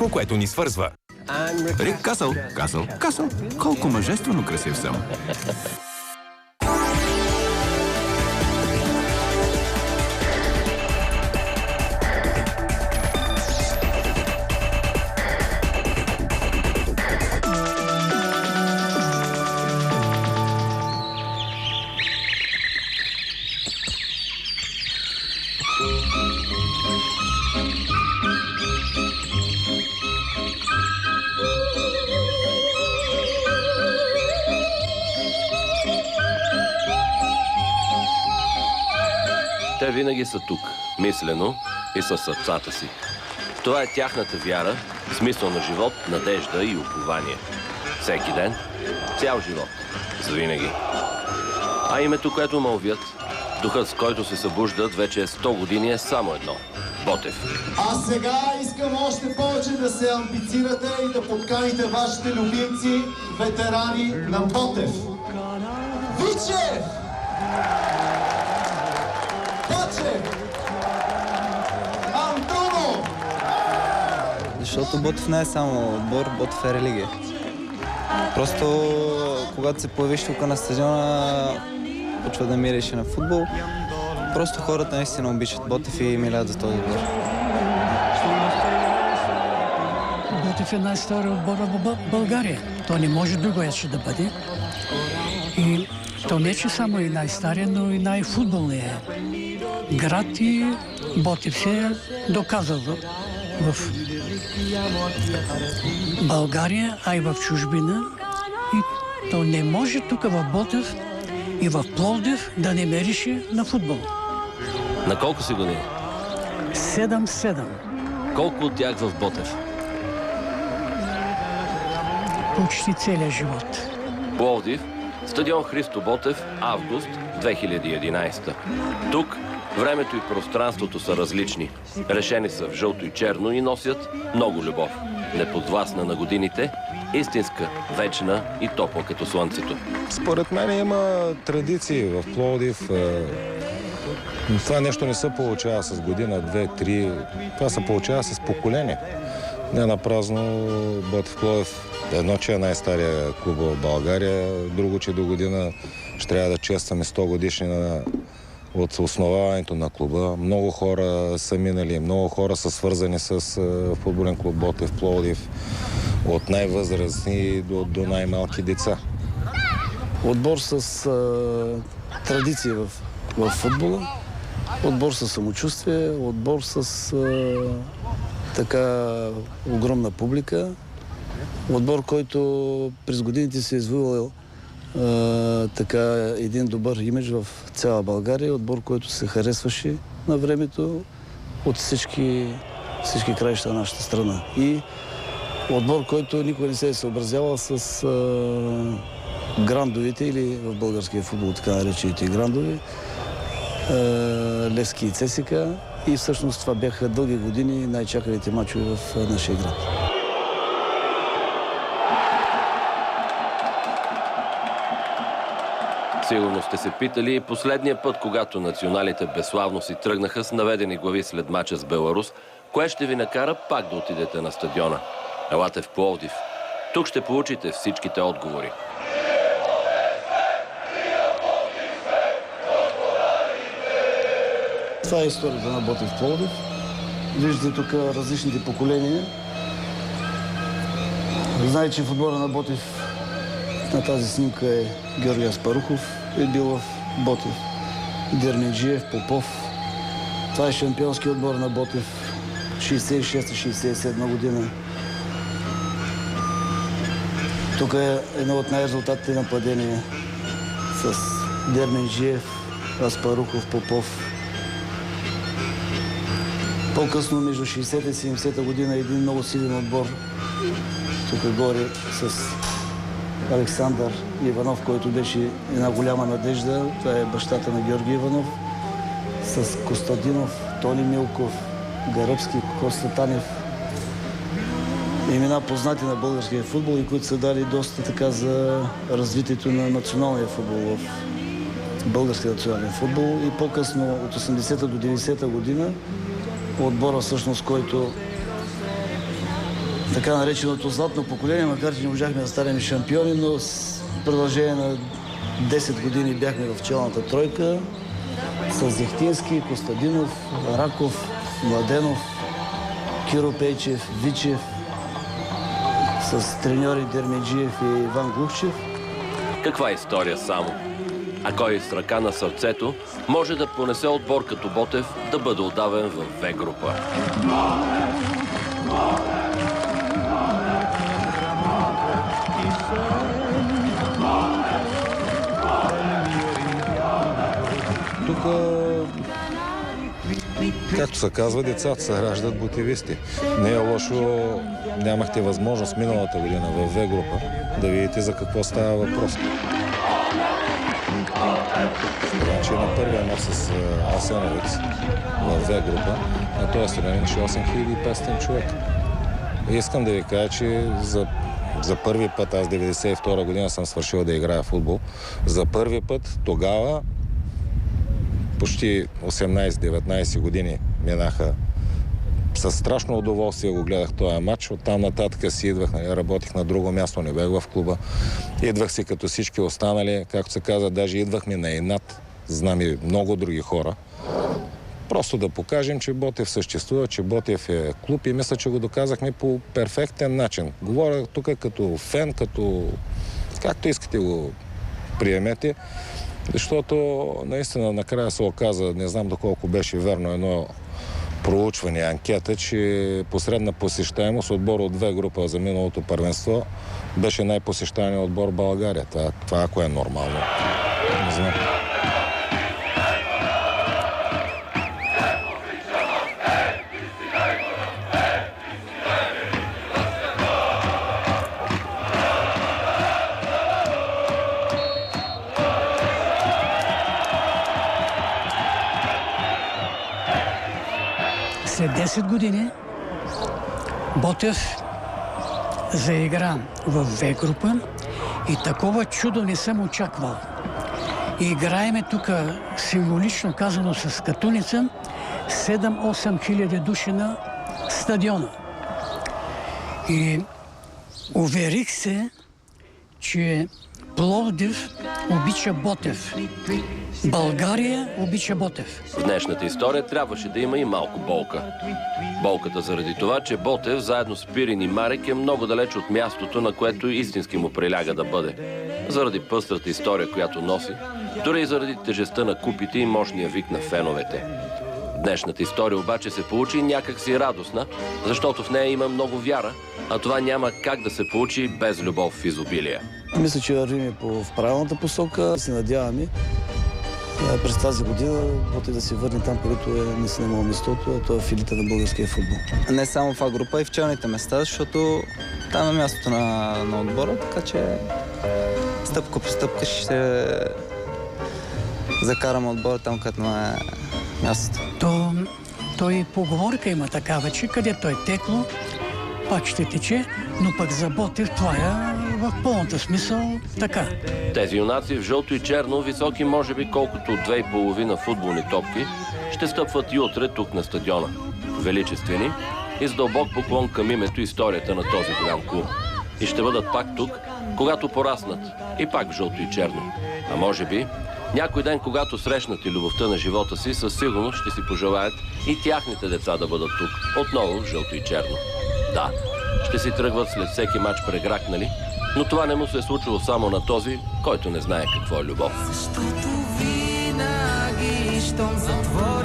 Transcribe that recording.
всичко, което ни свързва. Рик Касъл, Касъл, Касъл. Колко мъжествено красив съм. Те винаги са тук, мислено и със сърцата си. Това е тяхната вяра, смисъл на живот, надежда и упование. Всеки ден, цял живот, завинаги. А името, което мълвят, духът, с който се събуждат вече 100 години, е само едно – Ботев. А сега искам още повече да се амбицирате и да подканите вашите любимци, ветерани на Ботев. Вичев! Бачев! Антонов! Защото Ботев не е само отбор, Ботев е религия. Просто когато се появиш тук на стадиона, почва да мириш на футбол. Просто хората наистина обичат Ботев и милеят за този отбор. Ботев е най-стария отбор в България. То не може другояче да бъде. И то не че само и най-стария, но и най-футболния град и Ботев се е доказал в България, а и в чужбина. И то не може тук в Ботев и в Пловдив да не мерише на футбол. На колко си години? 7-7. Колко от тях в Ботев? Почти целия живот. Пловдив, стадион Христо Ботев, август 2011. Тук времето и пространството са различни. Решени са в жълто и черно и носят много любов. Неподвластна на годините, истинска, вечна и топла като слънцето. Според мен има традиции в Пловдив. Това нещо не се получава с година, 2-3. Това се получава с поколение. Не напразно Ботев Пловдив. Едно, че е най-стария клуб в България, друго, че до година ще трябва да честваме 100 годишнина от основаването на клуба. Много хора са минали, много хора са свързани с футболен клуб Ботев Пловдив, от най-възрастни до най-малки деца. Отбор с традиции в футбола, отбор с самочувствие, отбор с така огромна публика, отбор, който през годините се е извоювал така един добър имидж в цяла България, отбор, който се харесваше на времето от всички краища на нашата страна. И отбор, който никога не се е съобразявал с грандовите или в българския футбол така наречените грандови, Левски и ЦСКА. И всъщност това бяха дълги години най-чаканите мачове в нашия град. Сигурно сте се питали и последния път, когато националите безславно си тръгнаха с наведени глави след мача с Беларус, кое ще ви накара пак да отидете на стадиона? Елате в Пловдив. Тук ще получите всичките отговори. Това е историята на Ботев Пловдив. Виждате тук различните поколения. Знаете, че футбола на Ботев на тази снимка е Георги Аспарухов, е бил в Ботев. Дерменджиев, Попов. Това е шампионски отбор на Ботев 66-67 година. Тук е едно от най-резултатите нападения с Дерменджиев, Аспарухов, Попов. По-късно, между 60-та и 70-та година, един много силен отбор. Тук горе с Александър Иванов, който беше една голяма надежда. Това е бащата на Георги Иванов. С Костадинов, Тони Милков, Гаръбски, Коста Танев. Имена познати на българския футбол и които са дали доста така за развитието на националния футбол в българския национален футбол. И по-късно, от 80-та до 90-та година, отбора всъщност, който така нареченото златно поколение, макар че не можахме да станем шампиони, но с продължение на 10 години бяхме в челната тройка с Зехтински, Костадинов, Раков, Младенов, Киро Пейчев, Вичев, с треньори Дермеджиев и Иван Глухчев. Каква история само? А кой с ръка на сърцето може да понесе отбор като Ботев да бъде отдавен в В група? Тук, както се казва, децата се раждат ботевисти. Не е лошо, нямахте възможност миналата година в В група да видите за какво става въпрос. Значи на първия мач с Асеновец в В група, на този страна имаше 8500 човека. И искам да ви кажа, че за първи път, аз 92 година съм свършил да играя в футбол, за първи път тогава почти 18-19 години минаха. Със страшно удоволствие го гледах този матч. Оттам нататък си идвах, работих на друго място, не бях в клуба. Идвах си като всички останали, както се казва, даже идвахме на инат. Знам и много други хора. Просто да покажем, че Ботев съществува, че Ботев е клуб и мисля, че го доказахме по перфектен начин. Говоря тук като фен, както искате го приемете, защото наистина накрая се оказа, не знам доколко беше верно, едно проучване, анкета, че посредна посещаемост отбор от В група за миналото първенство беше най-посещаемият отбор в България. Това ако е нормално. Не знам. След 10 години Ботев заигра в В група и такова чудо не съм очаквал. И играеме тук, символично казано с катуница, 7-8 хиляди души на стадиона. И уверих се, че Пловдив обича Ботев. България обича Ботев. В днешната история трябваше да има и малко болка. Болката заради това, че Ботев заедно с Пирин и Марек е много далеч от мястото, на което истински му приляга да бъде. Заради пъстрата история, която носи, дори и заради тежестта на купите и мощния вик на феновете. Днешната история обаче се получи някак си радостна, защото в нея има много вяра, а това няма как да се получи без любов в изобилие. Мисля, че вървим в правилната посока. Се надяваме през тази година Ботев да се върне там, където не се намал местото, а това е в елита на българския футбол. Не само в група, и в челните места, защото там е мястото на отбора, така че стъпка по стъпка ще закараме отбора там, където е мястото. То и поговорка има такава, че където е текло, пак ще тече, но пък за Ботев това е в пълната смисъл така. Тези юнаци в жълто и черно, високи може би колкото 2,5 футболни топки, ще стъпват и утре тук на стадиона. Величествени и с дълбок поклон към името и историята на този голям клуб. И ще бъдат пак тук, когато пораснат, и пак в жълто и черно. А може би някой ден, когато срещнат и любовта на живота си, със сигурност ще си пожелаят и тяхните деца да бъдат тук, отново в жълто и черно. Да, ще си тръгват след всеки мач прегракнали, но това не му се е случило само на този, който не знае какво е любов. Защото винаги, щом затвори